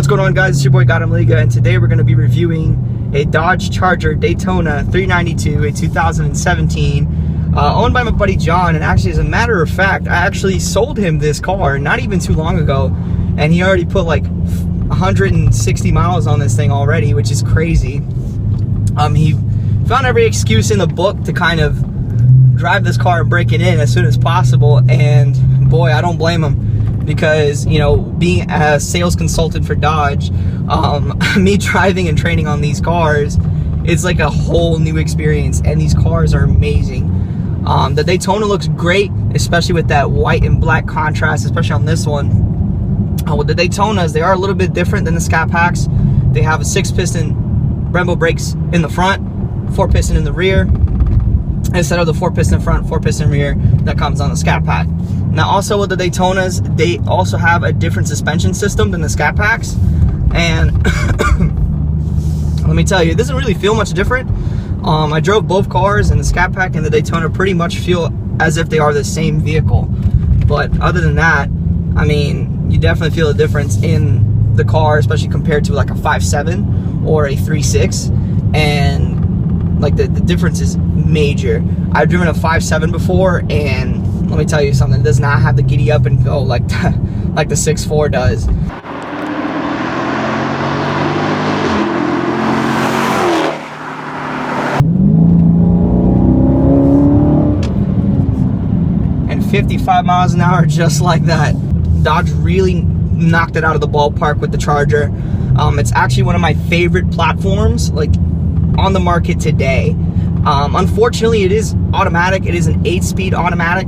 What's going on, guys? It's your boy GUADALAJARA, and today we're going to be reviewing a Dodge Charger Daytona 392, a 2017, owned by my buddy John. And actually, as a matter of fact, I actually sold him this car not even too long ago, and he already put like 160 miles on this thing already, which is crazy. He found every excuse in the book to kind of drive this car and break it in as soon as possible, and boy, I don't blame him. Because, you know, being a sales consultant for Dodge, me driving and training on these cars, it's like a whole new experience, and these cars are amazing. The Daytona looks great, especially with that white and black contrast, especially on this one. With the Daytonas, they are a little bit different than the Scat Packs. They have a 6-piston Brembo brakes in the front, 4-piston in the rear, instead of the 4-piston front, 4-piston rear that comes on the Scat Pack. Now, also with the Daytonas, they also have a different suspension system than the Scat Packs, and let me tell you, it doesn't really feel much different. I drove both cars, and the Scat Pack and the Daytona pretty much feel as if they are the same vehicle. But other than that, I mean, you definitely feel a difference in the car, especially compared to like a 5.7 or a 3.6, and like the difference is major. I've driven a 5.7 before, and let me tell you something, it does not have the giddy up and go like the 6.4 does. And 55 miles an hour just like that. Dodge really knocked it out of the ballpark with the Charger. It's actually one of my favorite platforms like on the market today. Unfortunately, it is automatic. It is an 8-speed automatic,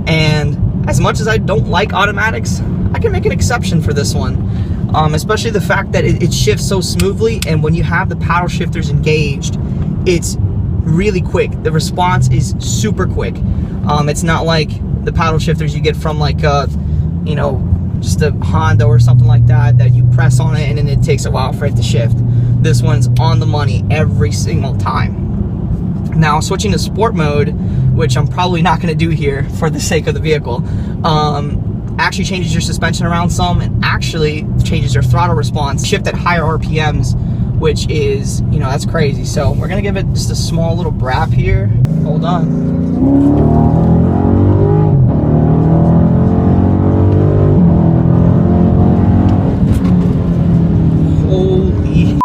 and as much as I don't like automatics, I can make an exception for this one, especially the fact that it shifts so smoothly, and when you have the paddle shifters engaged, it's really quick. The response is super quick. It's not like the paddle shifters you get from like you know, just a Honda or something like that you press on it and then it takes a while for it to shift. This one's on the money every single time. Now, switching to sport mode, which I'm probably not going to do here for the sake of the vehicle, actually changes your suspension around some, and actually changes your throttle response, shift at higher RPMs, which is, you know, that's crazy. So we're going to give it just a small little brap here. Hold on. Holy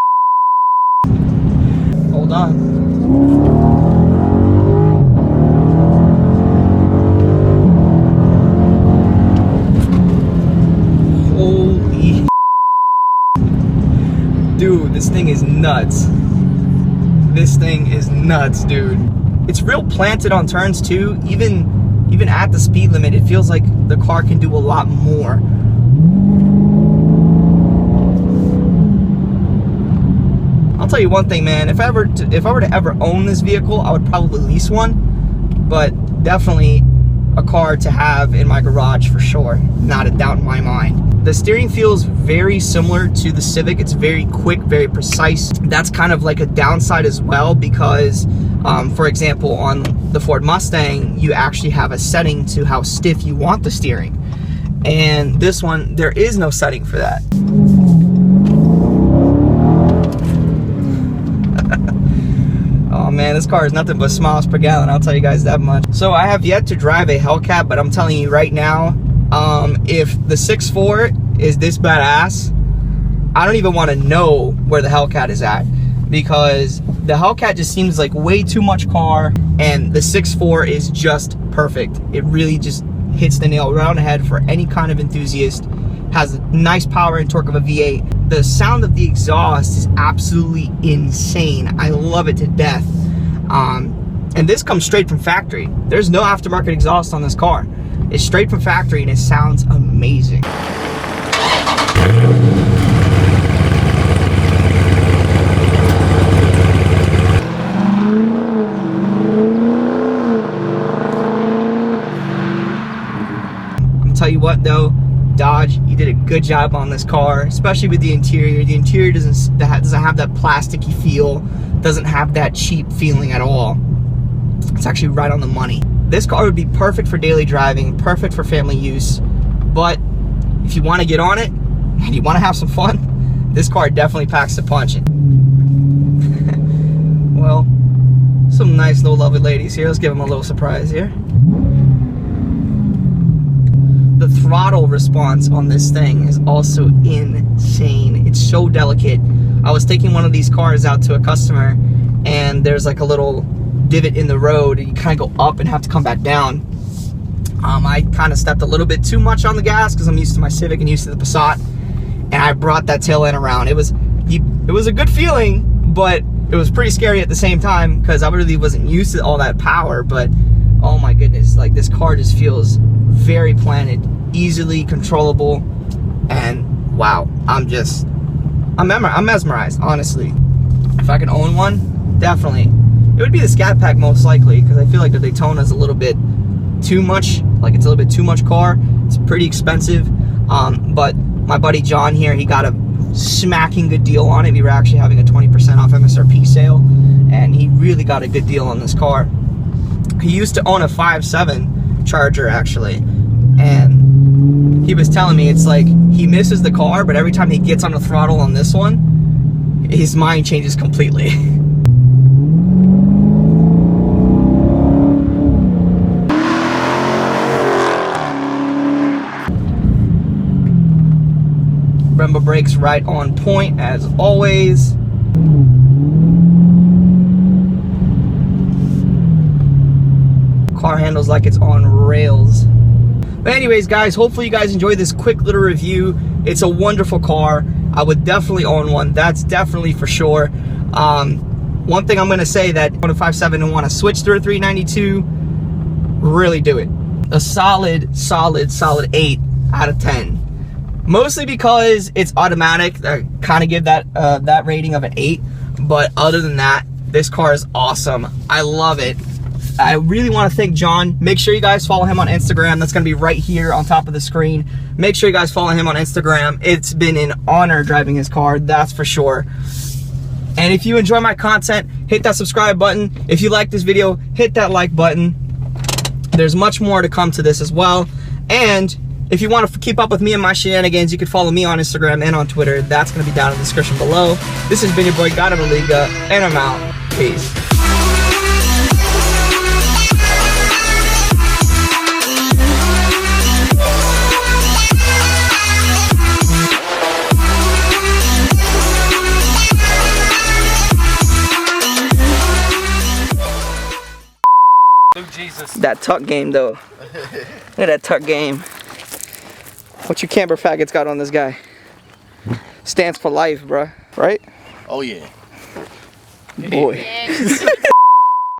hold on. Dude, this thing is nuts. This thing is nuts, dude. It's real planted on turns too. Even at the speed limit, it feels like the car can do a lot more. I'll tell you one thing, man. If I were to ever own this vehicle, I would probably lease one. But definitely a car to have in my garage for sure. Not a doubt in my mind. The steering feels very similar to the Civic. It's very quick, very precise. That's kind of like a downside as well, because for example, on the Ford Mustang, you actually have a setting to how stiff you want the steering, and this one, there is no setting for that. Oh man, this car is nothing but miles per gallon, I'll tell you guys that much. So I have yet to drive a Hellcat, but I'm telling you right now, if the 6.4 is this badass, I don't even want to know where the Hellcat is at, because the Hellcat just seems like way too much car, and the 6.4 is just perfect. It really just hits the nail right on the head for any kind of enthusiast. Has nice power and torque of a V8. The sound of the exhaust is absolutely insane. I love it to death. And this comes straight from factory. There's no aftermarket exhaust on this car. It's straight from factory, and it sounds amazing. I'll tell you what though, Dodge, you did a good job on this car, especially with the interior. The interior doesn't have that plasticky feel, doesn't have that cheap feeling at all. It's actually right on the money. This car would be perfect for daily driving, perfect for family use, but if you want to get on it and you want to have some fun, this car definitely packs the punch. Well, some nice little lovely ladies here. Let's give them a little surprise here. The throttle response on this thing is also insane. It's so delicate. I was taking one of these cars out to a customer, and there's like a little divot in the road, and you kind of go up and have to come back down. I kind of stepped a little bit too much on the gas because I'm used to my Civic and used to the Passat, and I brought that tail end around. It was a good feeling, but it was pretty scary at the same time because I really wasn't used to all that power. But oh my goodness, like this car just feels very planted, easily controllable, and wow, I'm mesmerized, honestly. If I could own one, definitely. It would be the Scat Pack most likely, because I feel like the Daytona is a little bit too much, like it's a little bit too much car. It's pretty expensive, but my buddy John here, he got a smacking good deal on it. We were actually having a 20% off MSRP sale, and he really got a good deal on this car. He used to own a 5.7 Charger actually, and he was telling me it's like he misses the car, but every time he gets on the throttle on this one, his mind changes completely. Brembo brakes right on point as always. Car handles like it's on rails. But anyways, guys, hopefully you guys enjoyed this quick little review. It's a wonderful car. I would definitely own one. That's definitely for sure. One thing I'm going to say, that on a 5.7 and want to switch to a 392, really do it. A solid 8 out of 10. Mostly because it's automatic. I kind of give that rating of an 8. But other than that, this car is awesome. I love it. I really want to thank John. Make sure you guys follow him on Instagram. That's going to be right here on top of the screen. Make sure you guys follow him on Instagram. It's been an honor driving his car, that's for sure. And if you enjoy my content, hit that subscribe button. If you like this video, hit that like button. There's much more to come to this as well. And if you want to keep up with me and my shenanigans, you can follow me on Instagram and on Twitter. That's going to be down in the description below. This has been your boy, GUADALAJARA, and I'm out. Peace. Jesus. That tuck game though. Look at that tuck game. What you camper faggots got on this guy? Stands for life, bruh. Right? Oh yeah. Boy.